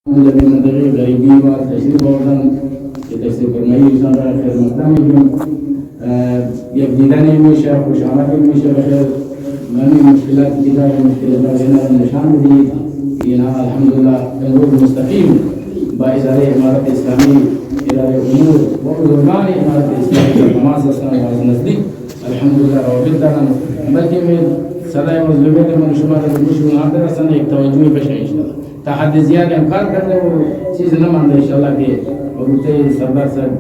الذي منطقي غريبي والتشريف أولا يتشرف المي إن شاء الله خير مقدامهم يبديداني ميشا وشعراتي ميشا بخير ماني مشكلات كده مشكلات هنا النشان دي هنا الحمد لله النور المستقيم بإدارة إمارة إسلامية إدارة أمور وأذرمان إمارة إسلامية نماز أسلام ونزديك الحمد لله وبالتالي بلكي من سلام مظلومية من شمال المشروع هذا أصلا एक तवज्जो पेश है इंशाल्लाह तहद्दी ज़्यादा इम्कान करने वो चीज़ न मान रहे इंशाल्लाह के और उसे सरदार साहब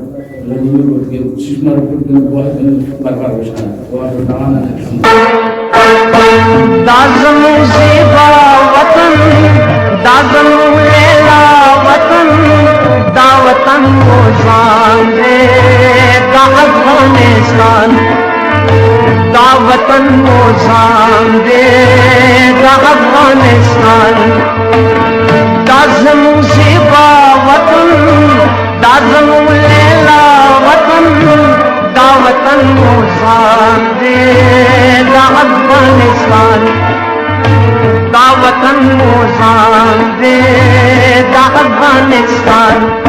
रजीव को के शिशमार को बहुत बर्बाद हो जाना वो आप तमाम दाज़म ज़ेबा वतन दाज़म लेला वतन दावतन को जाने का अफ़गानिस्तान दावतन को जाने का अफ़गानिस्तान दाज़म ज़ेबा वतन दाज़म लेला वतन दावतन को जाने का अफ़गानिस्तान दावतन को जाने का अफ़गानिस्तान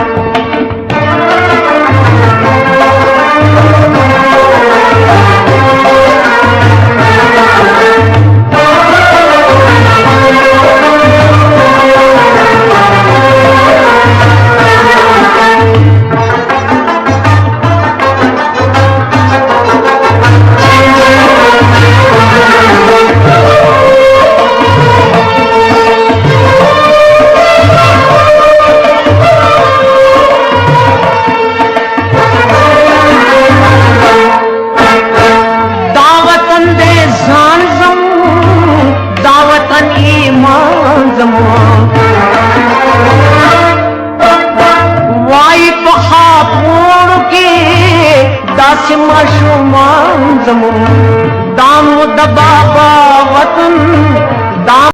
वाइट हापुर के दास माशुमान जमो दाम दबाबा वतन दाम